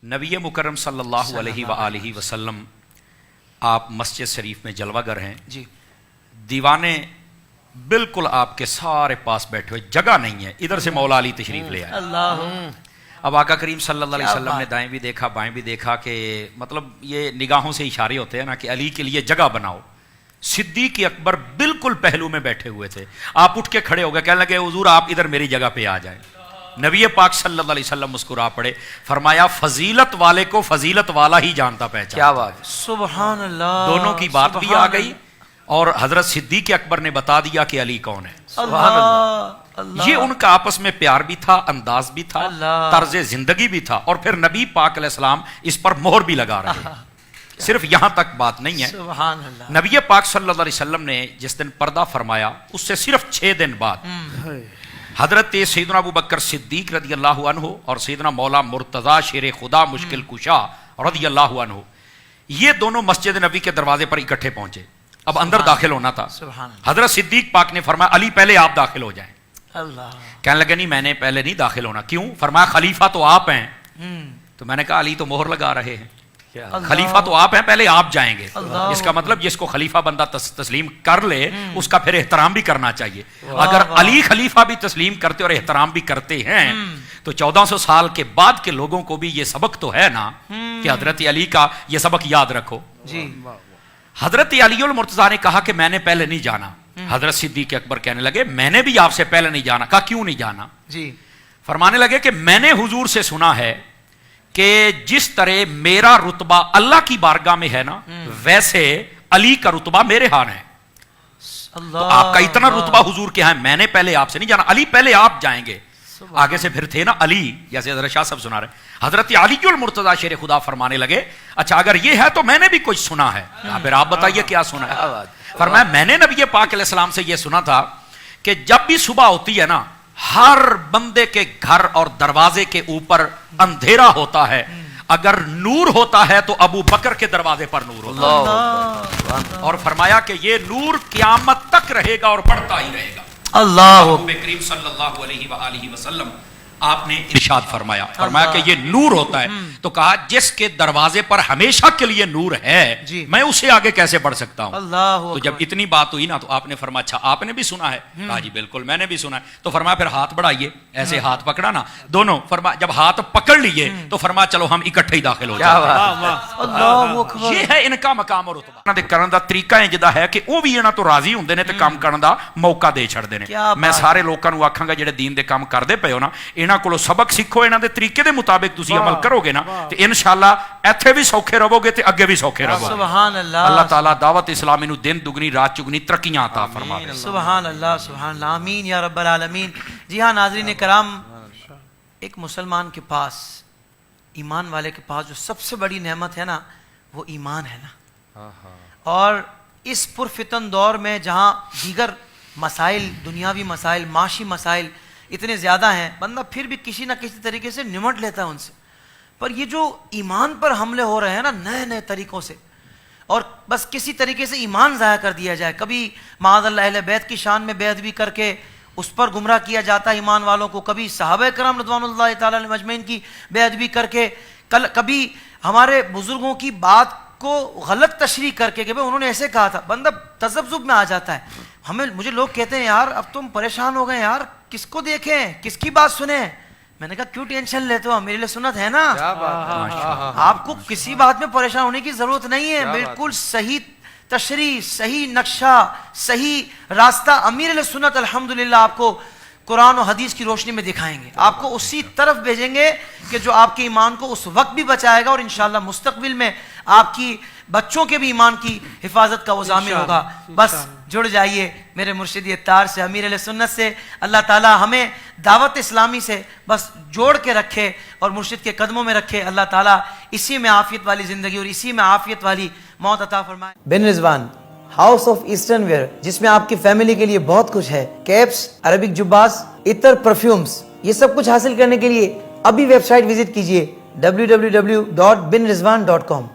नबी मुकर्रम सल्लल्लाहु अलैहि वसल्लम आप मस्जिद शरीफ में जलवागर हैं जी, दीवाने बिल्कुल आपके सारे पास बैठे हुए, जगह नहीं है, इधर से मौला अली तशरीफ ले आए। अल्लाह। अब आका करीम सल्लल्लाहु अलैहि वसल्लम ने दाएं भी देखा बाएं भी देखा कि मतलब ये निगाहों से इशारे होते हैं ना कि अली के लिए जगह बनाओ। सिद्दीक अकबर बिल्कुल पहलू में बैठे हुए थे, आप उठ के खड़े हो गए, कहने लगे हुजूर आप इधर मेरी जगह पे आ जाएं। नबी पाक सल्लल्लाहु अलैहि वसल्लम मुस्कुरा पड़े, फरमाया फजीलत वाले को फजीलत वाला ही जानता पहचानता। क्या बात, सुभान अल्लाह। दोनों की बात भी आ गई और हजरत सिद्दीक अकबर ने बता दिया कि अली कौन है। अल्लाह। ये उनका आपस में प्यार भी था, अंदाज भी था, तर्ज जिंदगी भी था, और फिर नबी पाक अलैहिस्सलाम इस पर मोहर भी लगा रहे हैं। सिर्फ यहां तक बात नहीं है, सुभान अल्लाह। नबी पाक सल्लल्लाहु अलैहि वसल्लम ने जिस दिन पर्दा फरमाया उससे सिर्फ 6 दिन बाद हजरत सैयदना अबू बकर सिद्दीक रदियल्लाहु अन्हु और सैयदना मौला मुर्तजा शेर खुदा मुश्किल कुशा रदियल्लाहु अन्हु ये दोनों मस्जिद नबी के दरवाजे पर इकट्ठे पहुंचे। अब अंदर दाखिल होना था। हजरत सिद्दीक पाक ने फरमाया अली पहले आप दाखिल हो जाएं। अल्लाह। कहने लगे नहीं मैंने पहले नहीं दाखिल होना। क्यों? फरमाया खलीफा तो आप हैं। तो मैंने कहा अली तो मोहर लगा रहे हैं, खलीफा तो आप हैं, पहले आप जाएंगे। इसका मतलब जिसको खलीफा बंदा तस्लीम कर ले उसका फिर एहतराम भी करना चाहिए। अगर अली खलीफा भी तस्लीम करते और एहतराम भी करते हैं तो 1400 साल के बाद के लोगों को भी ये सबक तो है ना कि हजरत अली का ये सबक याद रखो जी। हजरत अली मुर्तजा ने कहा कि मैंने पहले नहीं जाना। हजरत सिद्दीक अकबर कहने लगे मैंने भी आपसे पहले नहीं जाना। कहा क्यों नहीं जाना जी? फरमाने लगे कि मैंने हुजूर से सुना है कि जिस तरह मेरा रुतबा अल्लाह की बारगाह में है ना वैसे अली का रुतबा मेरे हाथ है। तो आपका इतना रुतबा हुजूर के यहाँ, मैंने पहले आपसे नहीं जाना, अली पहले आप जाएंगे। आगे से फिर थे ना अली, जैसे हजरत शाह सब सुना रहे, हजरत अली मुर्तजा शेर खुदा फरमाने लगे अच्छा अगर ये है तो मैंने भी कुछ सुना है। फिर आप बताइए क्या सुना है? फरमाया मैंने नबी पाक अलैहिस्सलाम से ये सुना था कि जब भी सुबह होती है ना हर बंदे के घर और दरवाजे के ऊपर अंधेरा होता है, अगर नूर होता है तो अबू बकर के दरवाजे पर नूर होता है। और फरमाया कि ये नूर क़यामत तक रहेगा और बढ़ता ही रहेगा। अल्लाह। करीम सल्लल्लाहु अलैहि वसल्लम आपने इरशाद फरमाया कि ये नूर होता है। तो कहा जिसके दरवाजे पर हमेशा के लिए नूर है मैं उसे आगे कैसे बढ़ सकता हूं? तो जब इतनी बात हुई ना तो आपने फरमाया अच्छा आपने भी सुना है? कहा जी बिल्कुल मैंने भी सुना है। तो फरमाया फिर हाथ बढ़ाइए, ऐसे हाथ पकड़ा ना दोनों। फरमाया जब हाथ पकड़ लिए तो फरमाया चलो हम इकट्ठे ही दाखिल हो जाए। ये है इनका मकाम और रुतबा। इन्हां दे करन दा तरीका है जिदा है कि वो भी इन्हां तो राजी हुंदे ने ते काम करन दा मौका दे छड़दे ने। मैं सारे लोकां नूं आखांगा ਜਿਹੜੇ दीन दे काम करदे पए हो ना इन्हां कोलों सबक सीखो, इन्हां दे तरीके दे मुताबिक तुसीं अमल करोगे ना ते इंशाअल्लाह इत्थे भी सौखे रहोगे ते अगे भी सौखे रहोगे। सुभान अल्लाह। अल्लाह ताला दावत इस्लामी नूं दिन दुगनी रात चुगनी तरक्कियां अता फरमावे। सुभान अल्लाह, सुभान अल्लाह, आमीन या रब्बल आलमीन। जी हाँ नाज़रीन कराम, एक मुसलमान के पास, ईमान वाले के पास जो सबसे बड़ी नेमत है ना वो ईमान है ना। और इस पुरफितन दौर में जहाँ दीगर मसाइल, दुनियावी मसाइल, माशी मसाइल इतने ज़्यादा हैं, बंदा फिर भी किसी ना किसी तरीके से निमट लेता है उनसे। पर ये जो ईमान पर हमले हो रहे हैं ना नए नए तरीक़ों से, और बस किसी तरीके से ईमान ज़ाया कर दिया जाए, कभी माअज़ल्लाह अहले बैत की शान में बेअदबी करके उस पर गुमराह किया जाता है ईमान वालों को, कभी सहाबा करम रज़वानुल्लाहि तआला अलैहिम अजमईन की बेअदबी करके, कभी हमारे बुजुर्गों की बात को गलत तशरीह करके कि भाई उन्होंने ऐसे कहा था, बंदा तज़ब्ज़ुब में आ जाता है। मुझे लोग कहते हैं यार अब तुम परेशान हो गए यार, किसको देखें किसकी बात सुने? मैंने कहा क्यों टेंशन लेते हो, मेरे लिए सुन्नत है ना। आपको किसी बात में परेशान होने की जरूरत नहीं है। बिल्कुल सही तशरीह, सही नक्शा, सही रास्ता अमीर सुन्नत अल्हम्दुलिल्लाह आपको कुरान और हदीस की रोशनी में दिखाएंगे, आपको उसी तरफ भेजेंगे कि जो आपके ईमान को उस वक्त भी बचाएगा और इंशाअल्लाह मुस्तकबिल में आपकी बच्चों के भी ईमान की हिफाजत का वो ज़ामिन होगा। बस जुड़ जाइए मेरे मुर्शिद तार से, अमीर अहले सुन्नत से। अल्लाह ताला हमें दावत इस्लामी से बस जोड़ के रखे और मुर्शिद के कदमों में रखे। अल्लाह ताला इसी में आफियत वाली ज़िंदगी और इसी में आफियत वाली मौत अता फरमाए। Bin Rizwan house of eastern wear, जिसमें आपकी फैमिली के लिए बहुत कुछ है, कैप्स, अरबिक जुब्बास, इतर, परफ्यूम्स, ये सब कुछ हासिल करने के लिए अभी वेबसाइट विजिट कीजिए www.binrizwan.com।